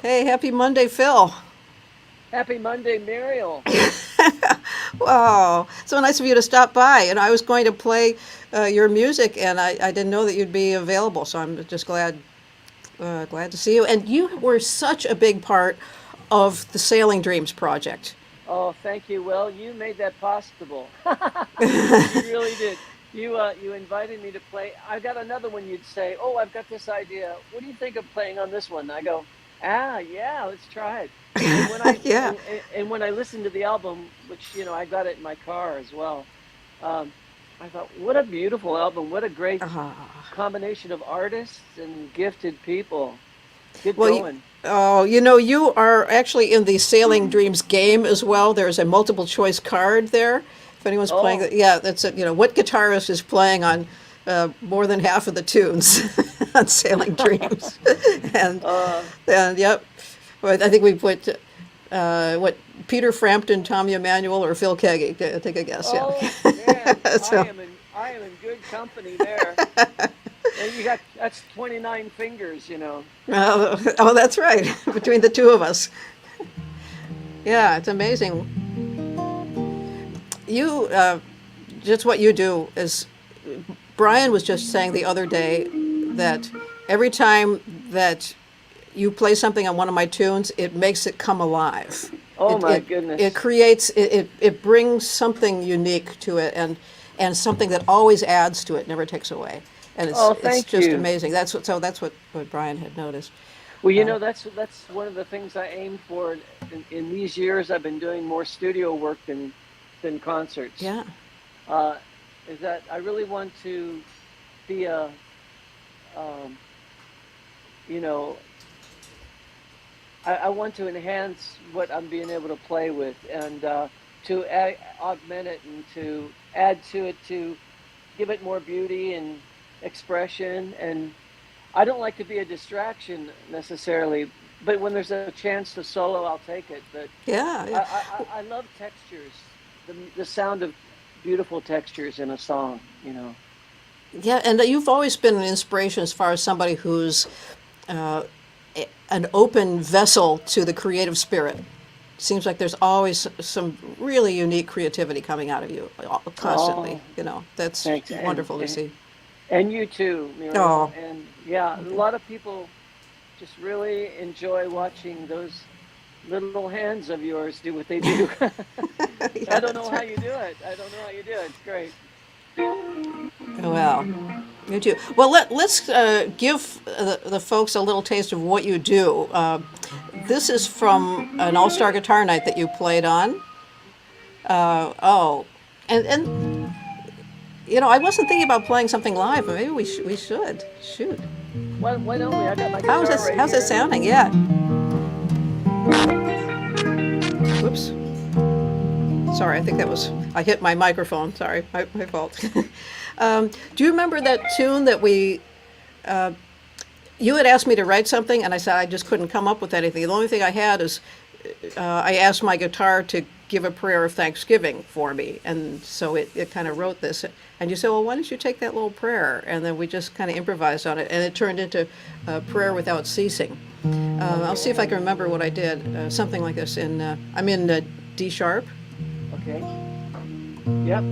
Hey, happy Monday, Phil. Happy Monday, Muriel. Wow, so nice of you to stop by. And I was going to play your music, and I didn't know that you'd be available. So I'm just glad to see you. And you were such a big part of the Sailing Dreams project. Oh, thank you. Well, you made that possible. You really did. You invited me to play. I got another one. You'd say, "Oh, I've got this idea. What do you think of playing on this one?" I go, yeah, let's try it." And when I Yeah. and when I listened to the album, which I got it in my car as well, um, I thought, what a beautiful album. What a great Ah. combination of artists and gifted people. Get Well, going. you are actually in the Sailing Dreams game as well. There's a multiple choice card there. If anyone's playing Oh, that, yeah, that's it. What guitarist is playing on more than half of the tunes on Sailing Dreams? and uh, and yep, but I think we put what Peter Frampton, Tommy Emmanuel, or Phil Keaggy. Take a guess. Yeah. Oh man, So, I am in good company there. And you got that's 29 fingers. oh, that's right. Between the two of us, yeah, it's amazing. You just what you do is Brian was just saying the other day that every time that you play something on one of my tunes, it makes it come alive. Oh It my it it goodness. creates it brings something unique to it and something that always adds to it, never takes away. And Oh, it's thank just you. amazing. That's what Brian had noticed. Well, Uh, that's one of the things I aim for in these years. I've been doing more studio work than concerts. yeah. Uh, is that I really want to be um, you know, I want to enhance what I'm being able to play with and to augment it and to add to it to give it more beauty and expression. And I don't like to be a distraction necessarily, but when there's a chance to solo, I'll take it. But Yeah, I, yeah. I love textures, the sound of beautiful textures in a song. Yeah, and you've always been an inspiration as far as somebody who's uh, an open vessel to the creative spirit. Seems like there's always some really unique creativity coming out of you constantly. Oh, That's thanks. wonderful to see. And you too, Muriel. Oh, And yeah, a lot of people just really enjoy watching those little hands of yours do what they do. I yeah, don't know that's how right. you do it. I don't know how you do it. It's great. Well, you too. Well, let's give the folks a little taste of what you do. This is from an all-star guitar night that you played on. Oh, and I wasn't thinking about playing something live, but maybe we should. Shoot. Why don't we? I got my How's guitar this? right How's it here. sounding? Yeah. Whoops. Sorry, I think that was I hit my microphone. Sorry, my fault. Do you remember that tune that you had asked me to write something, and I said I just couldn't come up with anything. The only thing I had is I asked my guitar to give a prayer of thanksgiving for me, and so it kind of wrote this. And you said, well, why don't you take that little prayer? And then we just kind of improvised on it, and it turned into prayer without ceasing. I'll see if I Okay. can remember what I did. Something like this. I'm in D sharp. Okay. Yep.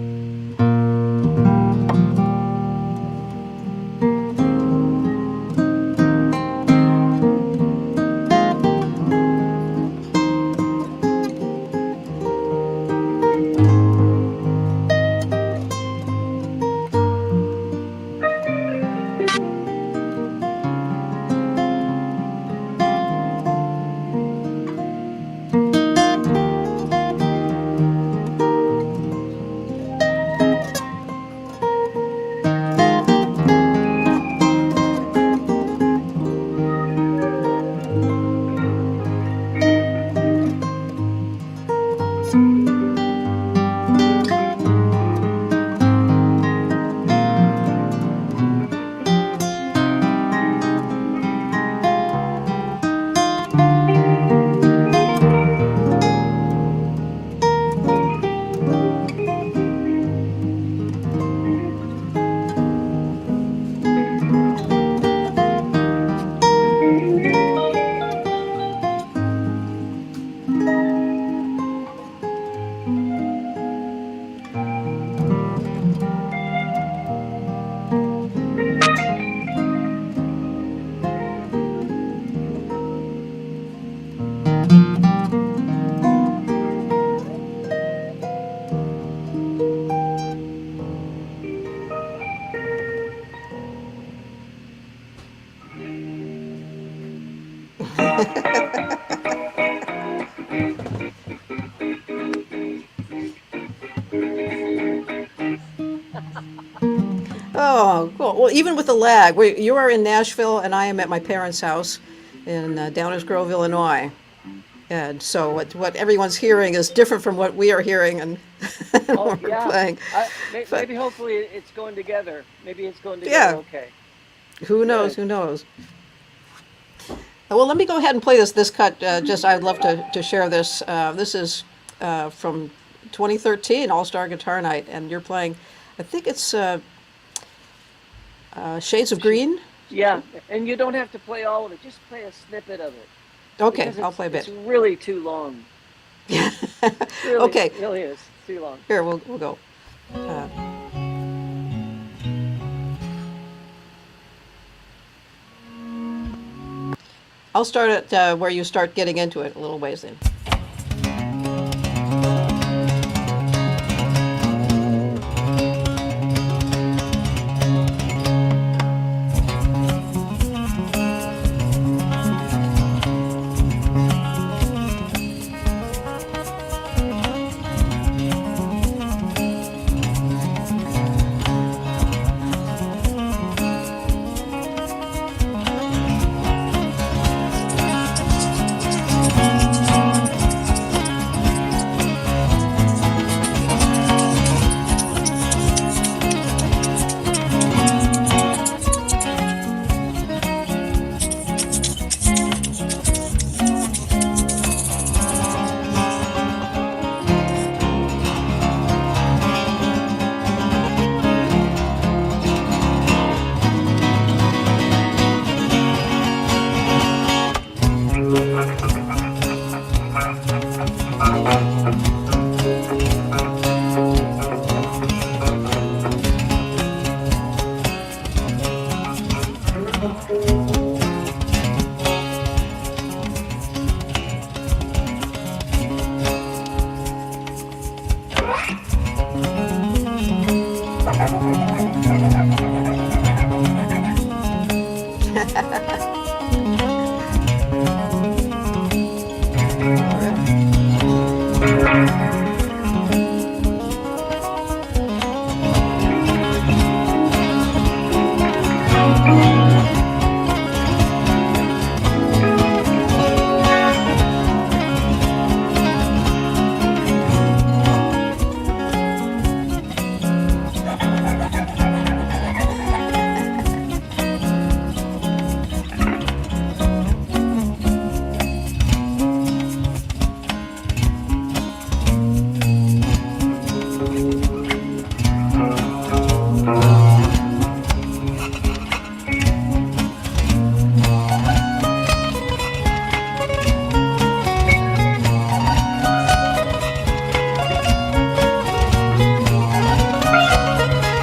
Oh, cool. Well, even with the lag, you are in Nashville and I am at my parents' house in Downers Grove, Illinois. And so what everyone's hearing is different from what we are hearing and Oh what we're yeah. playing. But Maybe hopefully it's going together. Maybe it's going together yeah, okay. who knows? Good. Who knows? Well, let me go ahead and play this cut. Just I'd love to share this. This is from 2013 All Star Guitar Night, and you're playing. I think it's Shades of Sh- Green. Yeah, and you don't have to play all of it. Just play a snippet of it Okay, because I'll play a it's bit. really too long. Okay, Really is it's too long. here we'll go. Uh, I'll start at where you start getting into it a little ways in.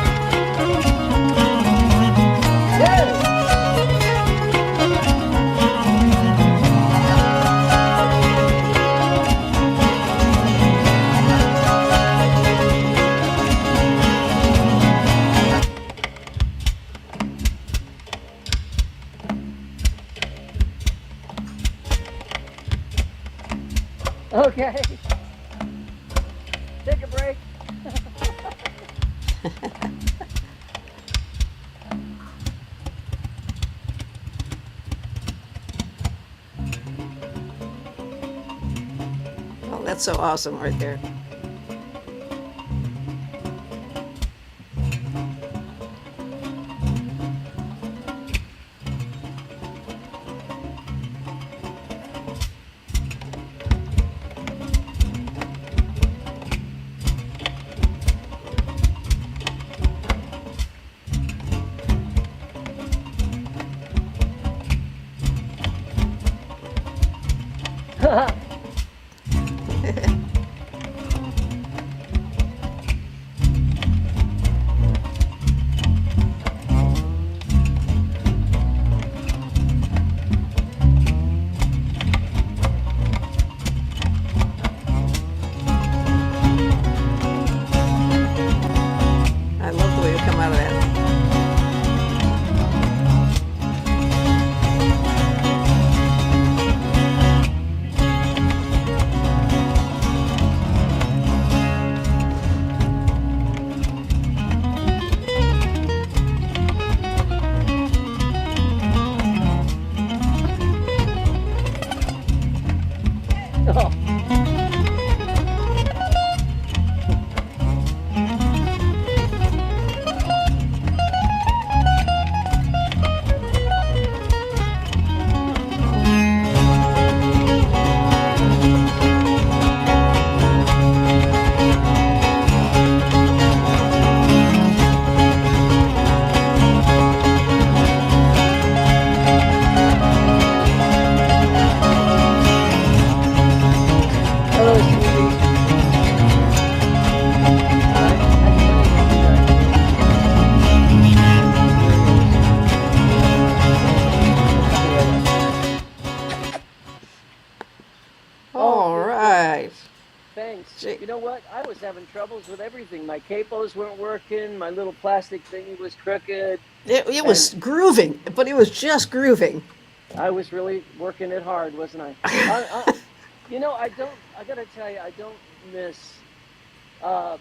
All right. Yay! Okay. Take a break. Oh, that's so awesome right there. I love the way you come out of that. you know what? I was having troubles with everything. My capos weren't working. My little plastic thingy was crooked, It and was grooving, but it was just grooving. I was really working it hard, wasn't I? I you know, I don't. I gotta tell you, miss. Uh,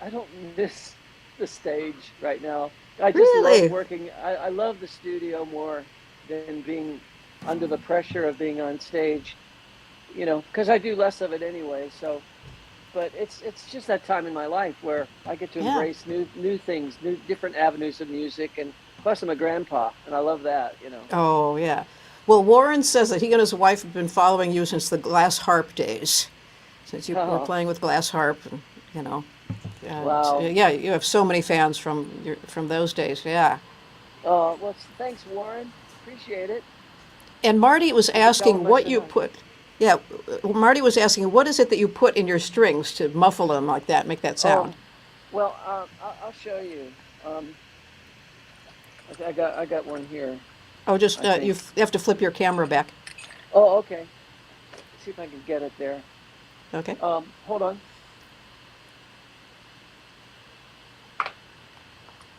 I don't miss the stage right now. I just love Really? working. I love the studio more than being under the pressure of being on stage. You know, because I do less of it anyway. So, but it's just that time in my life where I get to Yeah. embrace new things, new different avenues of music, and plus I'm a grandpa, and I love that. You know. Oh, yeah. Well, Warren says that he and his wife have been following you since the glass harp days, since you were Oh, playing with glass harp, and, you know. wow. Yeah, you have so many fans from those days. Yeah. Well, thanks, Warren. Appreciate it. And Marty was You can tell asking him I what said you hi. put. Yeah, Marty was asking what is it that you put in your strings to muffle them like that, make that sound. Oh, well, I'll show you. Um, I got one here. Oh, just I think. you have to flip your camera back. Oh, okay. Let's see if I can get it there. Okay. Hold on.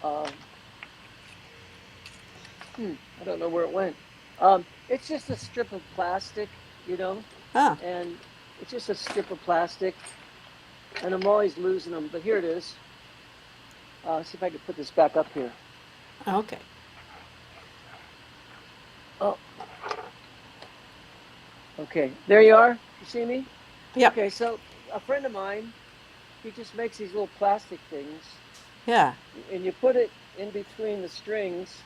Um, I don't know where it went. It's just a strip of plastic, you know, Ah, and it's just a strip of plastic, and I'm always losing them. But here it is. See if I can put this back up here. okay. Oh, okay. There you are. You see me? Yep. Okay, so a friend of mine, he just makes these little plastic things, Yeah. and you put it in between the strings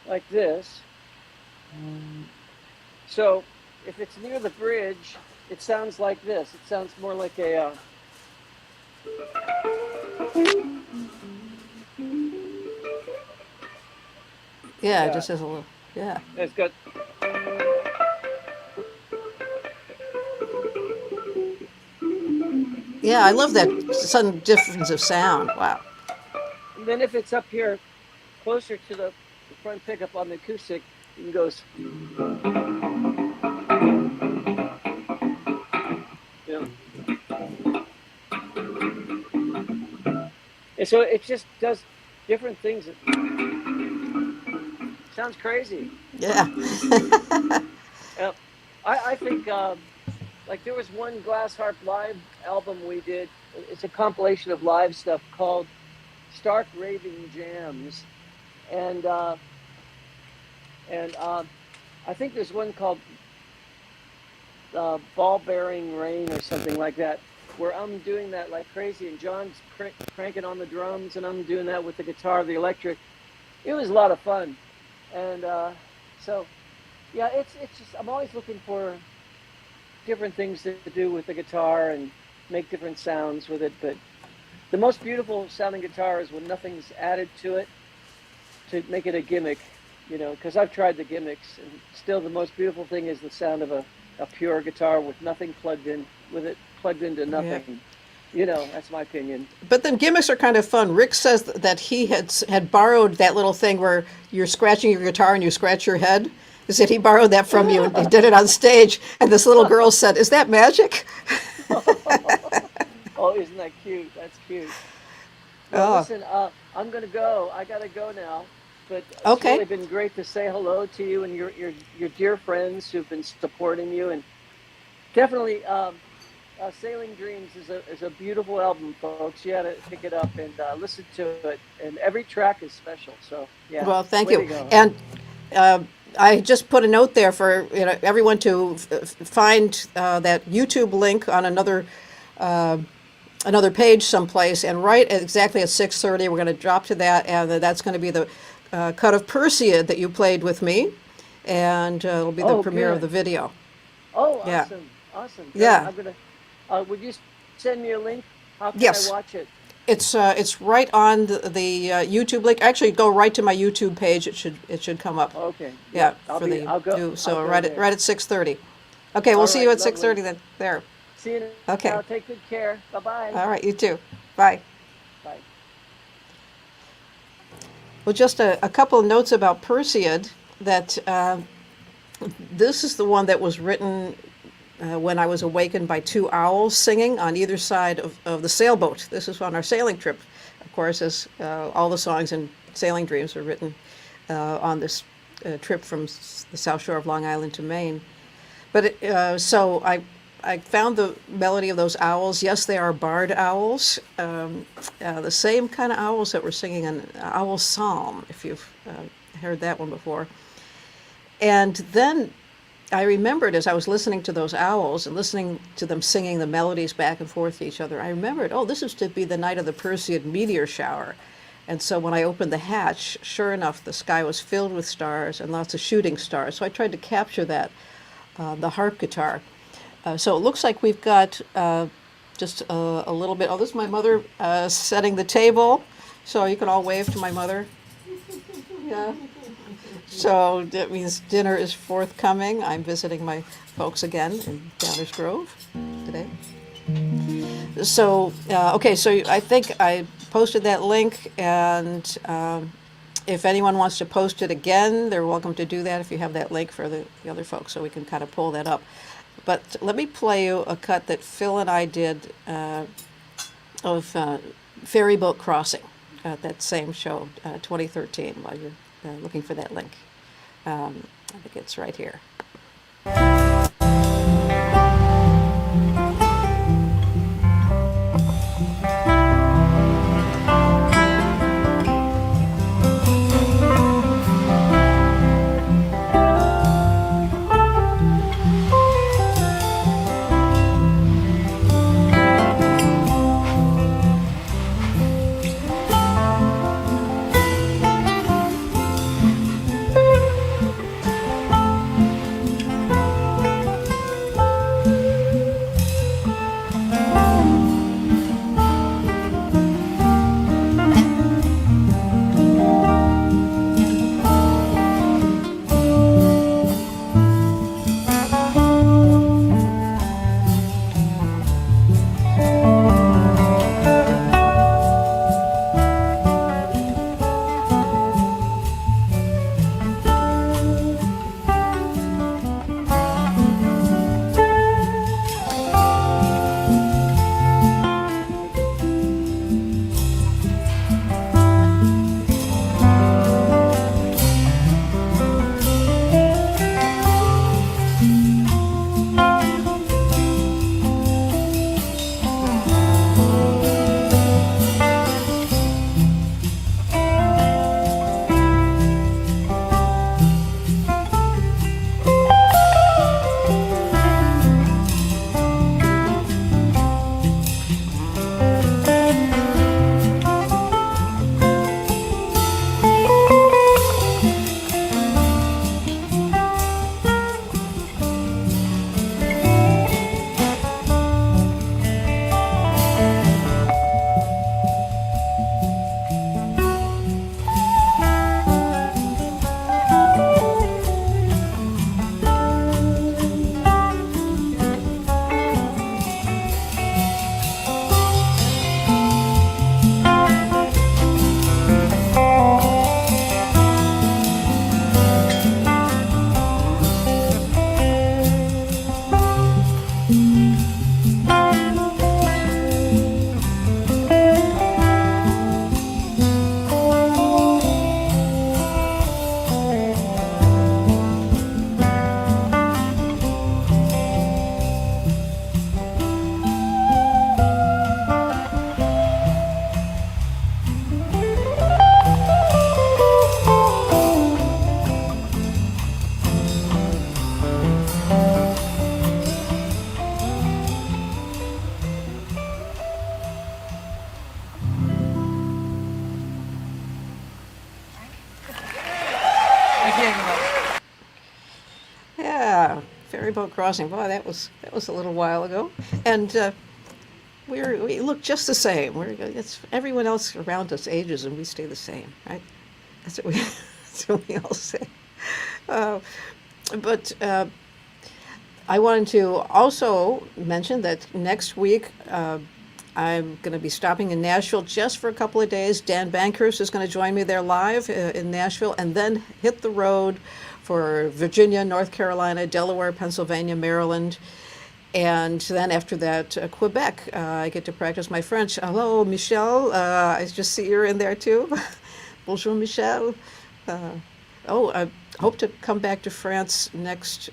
like this. So if it's near the bridge, it sounds like this. It sounds more like a. Yeah, it Yeah, just has a little. Yeah. it's got. Yeah, I love that sudden difference of sound. Wow. And then if it's up here, closer to the front pickup on the acoustic, you can go. You know, and so it just does different things. It sounds crazy. Yeah. Uh, I think like there was one Glass Harp live album we did. It's a compilation of live stuff called Stark Raving Jams, and uh, and I think there's one called Ball Bearing Rain or something like that, where I'm doing that like crazy, and John's cranking on the drums, and I'm doing that with the guitar, the electric. It was a lot of fun, and so yeah, it's just I'm always looking for different things to do with the guitar and make different sounds with it. But the most beautiful sounding guitar is when nothing's added to it to make it a gimmick, you know, because I've tried the gimmicks, and still the most beautiful thing is the sound of a pure guitar with nothing plugged in, with it plugged into Yeah. nothing. You know, that's my opinion. But then gimmicks are kind of fun. Rick says that he had borrowed that little thing where you're scratching your guitar and you scratch your head. He said he borrowed that from you and he did it on stage. And this little girl said, "Is that magic?" Oh, isn't that cute? That's cute. Well, Oh, listen, I'm gonna go. I gotta go now. But it's okay. really been great to say hello to you and your dear friends who've been supporting you. And definitely, Sailing Dreams is a beautiful album, folks. You got to pick it up and listen to it. And every track is special. So yeah, Well, thank way to you. go. And uh, I just put a note there for everyone to find that YouTube link on another page someplace, and right at exactly at 6:30, we're going to drop to that, and that's going to be the cut of Perseid that you played with me, and it'll be the Oh, premiere of the good. video. Oh, Yeah, awesome, awesome, great. yeah, I'm gonna. Would you send me a link? How can I yes. watch it? It's right on the YouTube link. Actually, go right to my YouTube page. It should come up. Okay. Yeah, Yep. for the I'll so go right at there. 6:30. Okay, we'll All see you right. at Lovely. 6:30 then. There. See you Okay. now. Take good care. Bye bye. All right. You too. Bye. Bye. Well, just a couple of notes about Perseid. That this is the one that was written when I was awakened by two owls singing on either side of the sailboat. This is on our sailing trip, of course, as all the songs in Sailing Dreams were written on this trip from the South Shore of Long Island to Maine. But so I found the melody of those owls. Yes, they are barred owls, the same kind of owls that were singing an owl psalm, if you've heard that one before. And then I remembered, as I was listening to those owls and listening to them singing the melodies back and forth to each other, I remembered, oh, this is to be the night of the Perseid meteor shower. And so when I opened the hatch, sure enough, the sky was filled with stars and lots of shooting stars. So I tried to capture that, the harp guitar. So it looks like we've got just a little bit. Oh, this is my mother setting the table. So you can all wave to my mother. Yeah. So that means dinner is forthcoming. I'm visiting my folks again in Downers Grove today. So, okay, so I think I posted that link, and if anyone wants to post it again, they're welcome to do that if you have that link for the other folks, so we can kind of pull that up. But let me play you a cut that Phil and I did of Ferry Boat Crossing, that same show, 2013, while you're looking for that link. I think it's right here. Yeah, Ferry Boat Crossing. Boy, that was a little while ago, and we look just the same. It's everyone else around us ages, and we stay the same, right? That's what we that's what we all say. But I wanted to also mention that next week I'm going to be stopping in Nashville just for a couple of days. Dan Bankhurst is going to join me there live in Nashville, and then hit the road for Virginia, North Carolina, Delaware, Pennsylvania, Maryland. And then after that, Quebec, I get to practice my French. Hello, Michel. I just see you're in there too. Bonjour, Michel. I hope to come back to France next.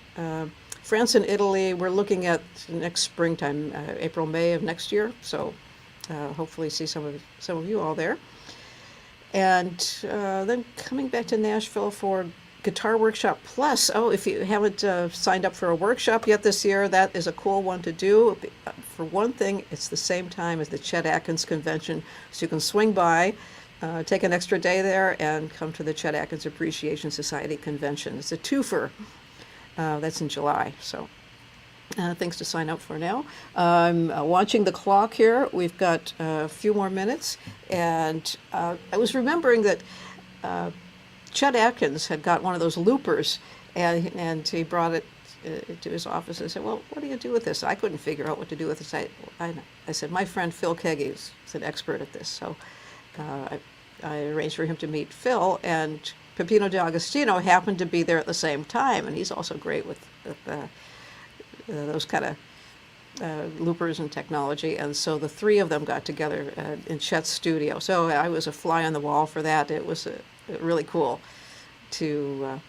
France and Italy, we're looking at next springtime, April, May of next year. So hopefully see some of you all there. And then coming back to Nashville for Guitar Workshop Plus. Oh, if you haven't signed up for a workshop yet this year, that is a cool one to do. For one thing, it's the same time as the Chet Atkins Convention, so you can swing by, take an extra day there, and come to the Chet Atkins Appreciation Society Convention. It's a twofer. That's in July, so things to sign up for now. I'm watching the clock here. We've got a few more minutes, and I was remembering that Chet Atkins had got one of those loopers, and he brought it to his office and said, well, what do you do with this? I couldn't figure out what to do with this. I said, my friend Phil Keaggy is an expert at this. So I arranged for him to meet Phil, and Peppino D'Agostino happened to be there at the same time, and he's also great with those kind of loopers and technology. And so the three of them got together in Chet's studio. So I was a fly on the wall for that. It was really cool to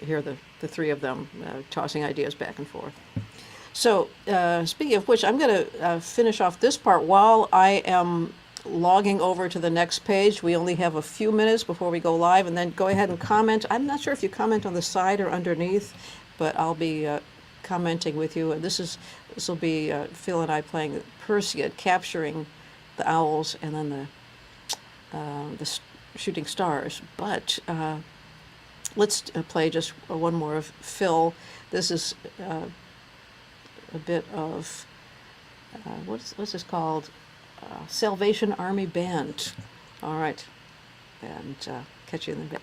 hear the three of them tossing ideas back and forth. So speaking of which, I'm going to finish off this part while I am logging over to the next page. We only have a few minutes before we go live, and then go ahead and comment. I'm not sure if you comment on the side or underneath, but I'll be commenting with you. And this will be Phil and I playing Perseid, capturing the owls and then the shooting stars. But let's play just one more of Phil. This is a bit of what's this called? Salvation Army Band. All right, and catch you in a bit.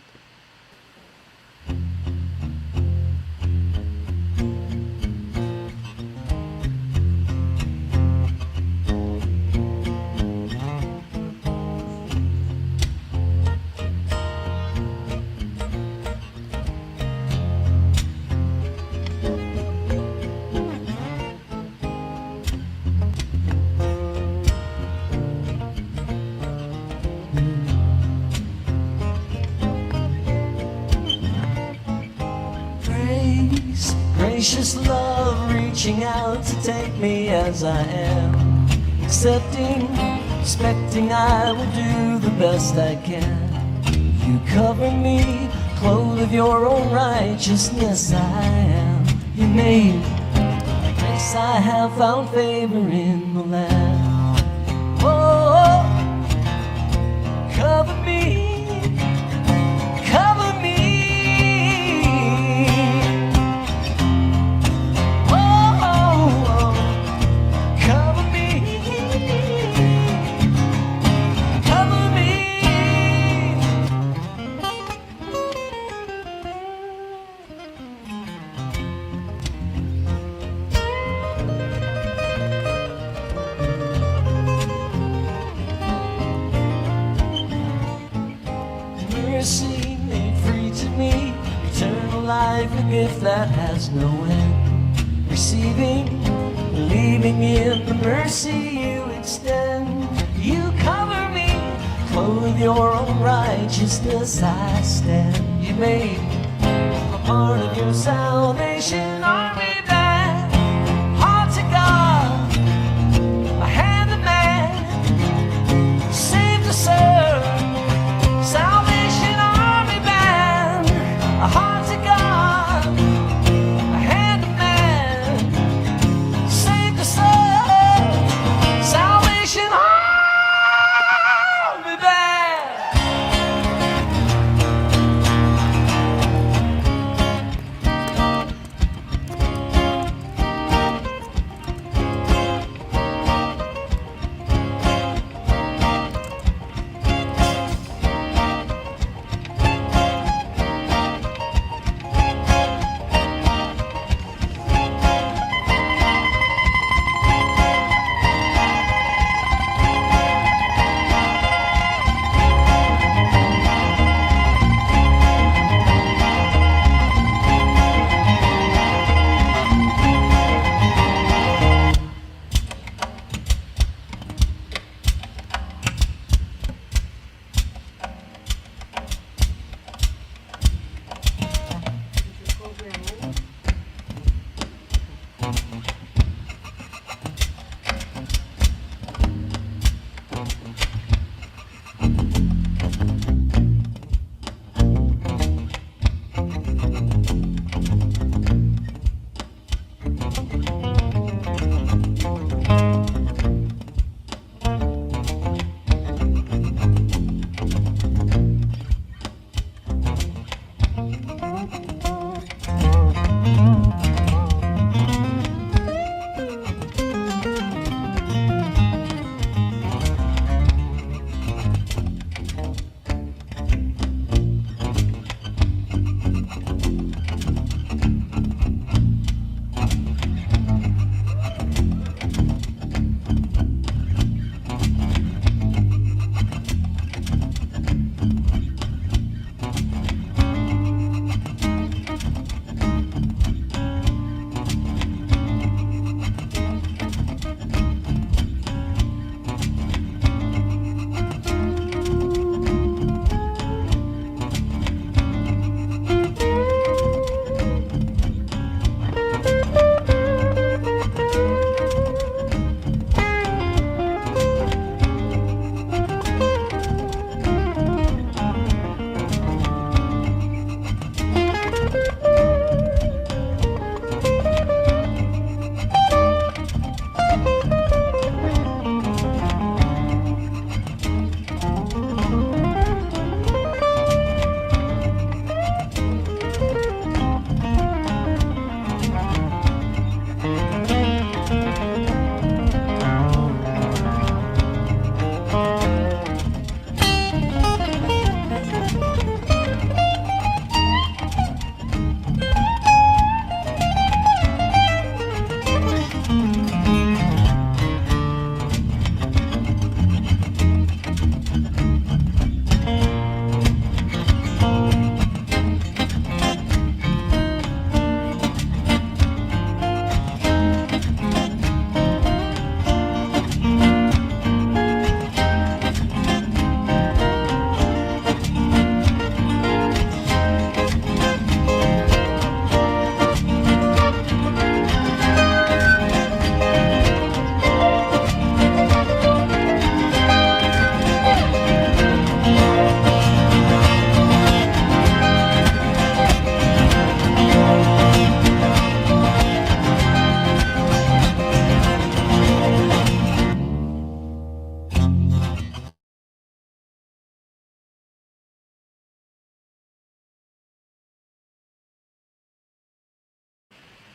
Gracious love reaching out to take me as I am, accepting, expecting I will do the best I can. You cover me, clothed with your own righteousness. I am you made. Grace I have found favor in the land. Oh, cover me, cover me. Mercy made free to me, eternal life, a gift that has no end. Receiving, believing in the mercy you extend. You cover me, clothed with your own righteousness. I stand. You made a part of your salvation army band. Heart to God, a hand to man, saved to serve. Salvation Army Band, a heart to God, a hand to man, saved to serve. Salvation Army Band.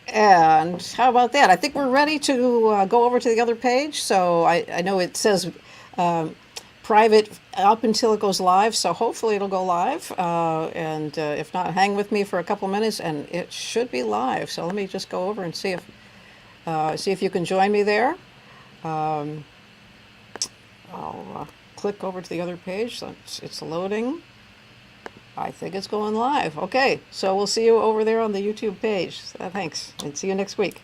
And how about that? I think we're ready to go over to the other page. So I know it says private up until it goes live. So hopefully it'll go live. And if not, hang with me for a couple minutes, and it should be live. So let me just go over and see if you can join me there. I'll click over to the other page. So it's loading. I think it's going live. Okay, so we'll see you over there on the YouTube page. Thanks, and see you next week.